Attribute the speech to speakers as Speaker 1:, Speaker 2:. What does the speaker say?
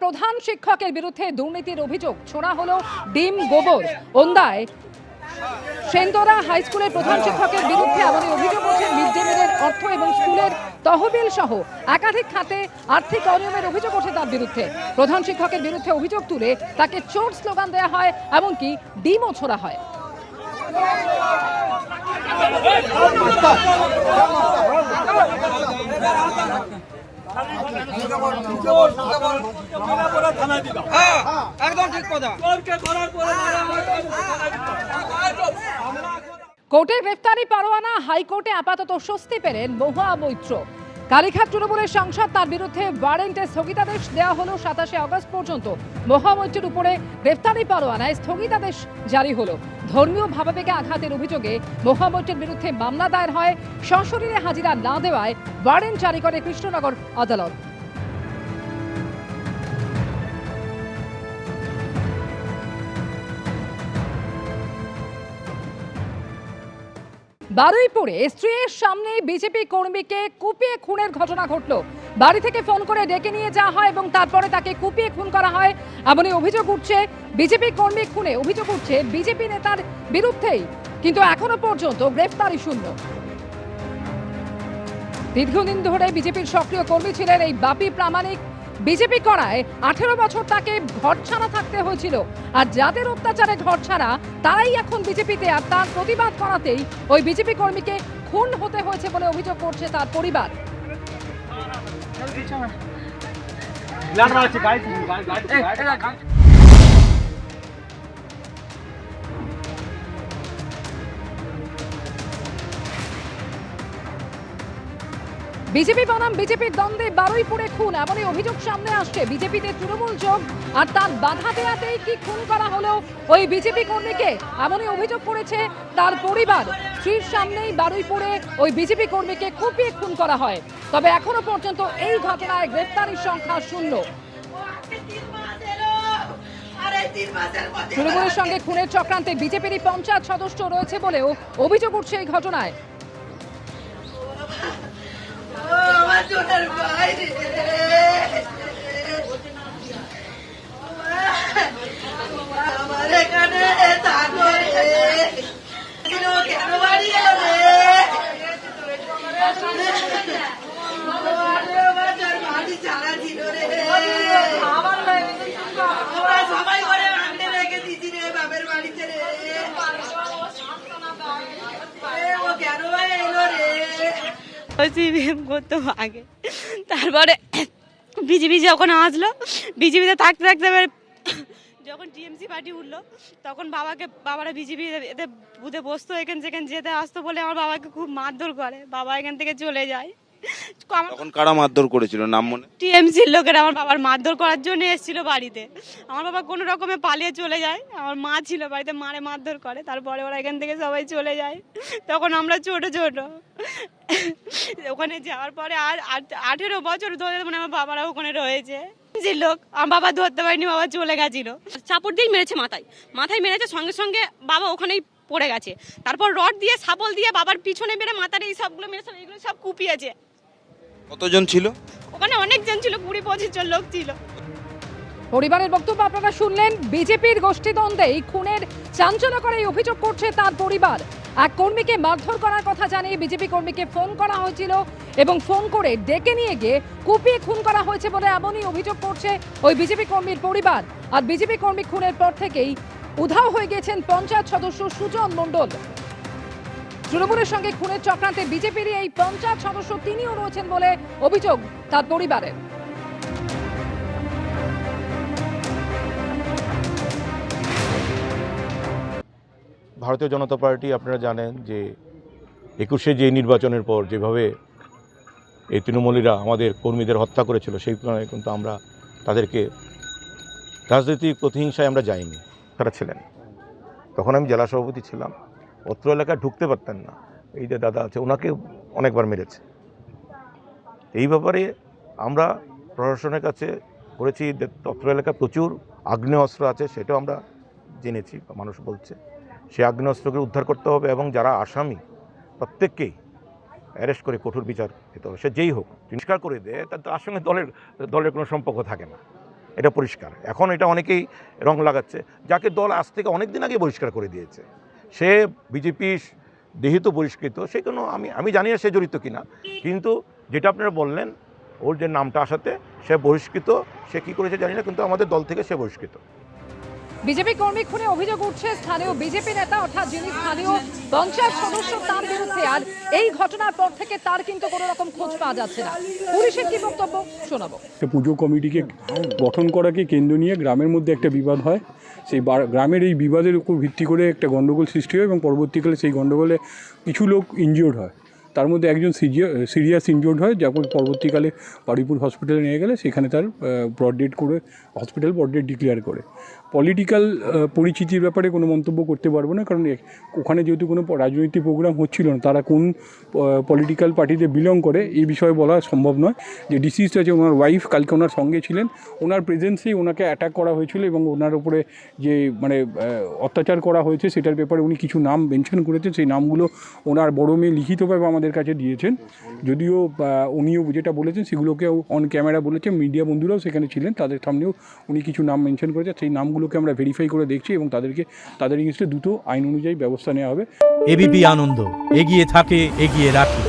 Speaker 1: প্রধান শিক্ষকের বিরুদ্ধে দুর্নীতির অভিযোগ ছোড়া হলো ডিম গোবর। ওন্দায় সেন্দরা হাই স্কুলের প্রধান শিক্ষকের বিরুদ্ধে এমনই অভিযোগ উঠছে। মিড ডে মিলের অর্থ এবং স্কুলের তহবিল সহ একাধিক খাতে আর্থিক অনিয়মের অভিযোগ ওঠে তার বিরুদ্ধে। প্রধান শিক্ষকের বিরুদ্ধে অভিযোগ তুলে তাকে চোর স্লোগান দেওয়া হয়, এমনকি ডিমও ছোড়া হয়। কোর্টে গ্রেফতারি পরোয়ানা, হাইকোর্টে আপাতত স্বস্তি পেলেন মহুয়া মৈত্র। কালীঘাট তৃণমূলের সাংসদ, তার বিরুদ্ধে ওয়ারেন্টে স্থগিতাদেশ দেওয়া হলো 27 আগস্ট পর্যন্ত। মহুয়া মৈত্রের উপরে গ্রেফতারি পরোয়ানায় স্থগিতাদেশ জারি হলো। ধর্মীয় ভাবাবেগে আঘাতের অভিযোগে মহুয়া মৈত্রের বিরুদ্ধে মামলা দায়ের হয়। সশরীরে হাজিরা না দেওয়ায় ওয়ারেন্ট জারি করে কৃষ্ণনগর আদালত। বারুইপুরে স্ত্রীর সামনে বিজেপি কর্মীকে কুপিয়ে খুনের ঘটনা ঘটল। বাড়ি থেকে ফোন করে ডেকে নিয়ে যাওয়া হয় এবং তারপরে তাকে কুপিয়ে খুন করা হয়, এমনই অভিযোগ উঠছে। বিজেপি কর্মী খুনে অভিযোগ উঠছে বিজেপি নেতার বিরুদ্ধেই, কিন্তু এখনো পর্যন্ত গ্রেফতারি শূন্য। দীর্ঘদিন ধরে বিজেপির সক্রিয় কর্মী ছিলেন এই বাপি প্রামাণিক। বিজেপি করায় 18 বছর তাকে ঘরছাড়া থাকতে হয়েছিল, আর যাদের অত্যাচারে ঘরছাড়া তারাই এখন বিজেপিতে। আর তার প্রতিবাদ করাতেই ওই বিজেপি কর্মীকে খুন হতে হয়েছে বলে অভিযোগ করছে তার পরিবার। বিজেপি বনাম বিজেপির দ্বন্দ্বে বারুইপুরে খুন, এমনই অভিযোগ সামনে আসছে। বিজেপিতে তৃণমূল যোগ আর তার বাধা দেওয়াতেই কি খুন করা হলো ওই বিজেপি কর্মীকে, এমনই অভিযোগ করেছে তার পরিবার। স্ত্রীর সামনেই বারুইপুরে ওই বিজেপি কর্মীকে কুপিয়ে খুন করা হয়। তবে এখনো পর্যন্ত এই ঘটনায় গ্রেফতারির সংখ্যা শূন্য। তৃণমূলের সঙ্গে খুনের চক্রান্তে বিজেপিরই পঞ্চায়েত সদস্য রয়েছে বলেও অভিযোগ উঠছে এই ঘটনায়।
Speaker 2: করতো আগে, তারপরে বিজেপি যখন আসলো, বিজেপিতে থাকতে থাকতে যখন টিএমসি পার্টি উঠলো, তখন বাবারা বিজেপি এতে বুথে বসতো, এখান সেখানে যেতে আসতো বলে আমার বাবাকে খুব মারধর করে। বাবা এখান থেকে চলে যায়।
Speaker 3: তখন কারা মারধর করেছিল নাম মনে?
Speaker 2: টিএমসির লোকেরা আমার বাবার মারধর করার জন্য এসেছিল বাড়িতে। আমার বাবা কোনো রকমে পালিয়ে চলে যায়। আমার মা ছিল বাড়িতে, মারে মারধর করে। তারপরে ওরা এখান থেকে সবাই চলে যায়। তখন আমরা ছোট ছোট ওখানে যাওয়ার পরে আর 18 বছর ধরে মানে আমার বাবারা ওখানে রয়েছে। যে লোক আমার বাবা ধরতে পারিনি, বাবা চলে গেছিল। চাপড় দিয়ে মেরেছে, মাথায় মেরেছে, সঙ্গে সঙ্গে বাবা ওখানেই পড়ে গেছে। তারপর রড দিয়ে শাবল দিয়ে বাবার পিছনে মেরে মাথার এই সবগুলো মেরেছে, এইগুলো সব কুপিয়েছে।
Speaker 3: কতজন ছিল
Speaker 2: ওখানে? অনেকজন ছিল, 20-25 জন লোক ছিল।
Speaker 1: পরিবারের বক্তব্য আপনারা শুনলেন। বিজেপির গোষ্ঠীদ্বন্দ্বে খুনের চাঞ্চল্যকর এই অভিযোগ করছে তার পরিবার। এক কর্মীকে মারধর করার কথা জানিয়ে বিজেপি কর্মীকে ফোন করা হয়েছিল এবং ফোন করে ডেকে নিয়ে গিয়ে কুপিয়ে খুন করা হয়েছে বলে এমনই অভিযোগ করছে ওই বিজেপি কর্মীর পরিবার। আর বিজেপি কর্মী খুনের পর থেকেই উধাও হয়ে গেছেন পঞ্চায়েত সদস্য সুজন মণ্ডল। তৃণমূলের সঙ্গে খুনের চক্রান্তে বিজেপির এই পঞ্চায়েত সদস্য তিনিও রয়েছেন বলে অভিযোগ তার পরিবারের।
Speaker 4: ভারতীয় জনতা পার্টি, আপনারা জানেন যে 21শে যে নির্বাচনের পর যেভাবে এই তৃণমূলীরা আমাদের কর্মীদের হত্যা করেছিল, সেই কারণে কিন্তু আমরা তাদেরকে রাজনৈতিক প্রতিহিংসায় আমরা যাইনি। তারা ছিলেন, তখন আমি জেলা সভাপতি ছিলাম, অত্র এলাকায় ঢুকতে পারতেন না। এই যে দাদা আছে, ওনাকে অনেকবার মেরেছে। এই ব্যাপারে আমরা প্রশাসনের কাছে করেছি, অত্র এলাকায় প্রচুর আগ্নেয়াস্ত্র আছে, সেটাও আমরা জেনেছি, মানুষ বলছে। সে আগ্নেয়াস্ত্রকে উদ্ধার করতে হবে এবং যারা আসামি প্রত্যেককেই অ্যারেস্ট করে কঠোর বিচার দিতে হবে। সে যেই হোক, পরিষ্কার করে দেয়, তার সঙ্গে দলের কোনো সম্পর্ক থাকে না। এটা পরিষ্কার। এখন এটা অনেকেই রং লাগাচ্ছে, যাকে দল আজ থেকে অনেক দিন আগে বহিষ্কার করে দিয়েছে। সে বিজেপি যেহেতু বহিষ্কৃত, সে কোনো আমি জানি না সে জড়িত কিনা, কিন্তু যেটা আপনারা বললেন ওর যে নামটা আসাতে সে বহিষ্কৃত, সে কী করেছে জানি না, কিন্তু আমাদের দল থেকে সে বহিষ্কৃত।
Speaker 1: বিজেপি কর্মী খুনে অভিযোগ উঠছে স্থানীয় বিজেপি নেতা অর্থাৎ যিনি স্থানীয় পঞ্চায়েত সদস্য তার বিরুদ্ধে। আর এই ঘটনার পর থেকে তার কিন্তু কোনো রকম খোঁজ পাওয়া যাচ্ছে না। পুলিশের কি বক্তব্য শোনাবো।
Speaker 5: পুজো কমিটিকে গঠন করাকে কেন্দ্র নিয়ে গ্রামের মধ্যে একটা বিবাদ হয়। সেই গ্রামের এই বিবাদের উপর ভিত্তি করে একটা গণ্ডগোল সৃষ্টি হয় এবং পরবর্তীকালে সেই গণ্ডগোলে কিছু লোক ইনজিওর্ড হয়। তার মধ্যে একজন সিরিয়াস ইনজিওর্ড হয়, যাকে পরবর্তীকালে বারুইপুর হসপিটালে নিয়ে গেলে সেখানে তার ব্রড ডেড করে হসপিটাল ব্রড ডেড ডিক্লেয়ার করে। পলিটিক্যাল পরিচিতির ব্যাপারে কোনো মন্তব্য করতে পারবো না, কারণ ওখানে যেহেতু কোনো রাজনৈতিক প্রোগ্রাম হচ্ছিল না, তারা কোন পলিটিক্যাল পার্টিতে বিলং করে এই বিষয়ে বলা সম্ভব নয়। যে ডিসিজড আছে ওনার ওয়াইফ কালকে ওনার সঙ্গে ছিলেন, ওনার প্রেজেন্সেই ওনাকে অ্যাটাক করা হয়েছিল এবং ওনার উপরে যে অত্যাচার করা হয়েছে সেটার ব্যাপারে উনি কিছু নাম মেনশন করেছেন। সেই নামগুলো ওনার বড় মেয়ে লিখিতভাবে আমাদের কাছে দিয়েছেন, যদিও উনিও যেটা বলেছেন সেগুলোকেও অন ক্যামেরা বলেছেন, মিডিয়া বন্ধুরাও সেখানে ছিলেন, তাদের সামনেও উনি কিছু নাম মেনশন করেছেন। সেই নামগুলোকে আমরা ভেরিফাই করে দেখছি এবং তাদের এগেইনস্টে দ্রুত আইন অনুযায়ী ব্যবস্থা নেওয়া হবে।
Speaker 6: এবিপি আনন্দ, এগিয়ে থাকে, এগিয়ে রাখে।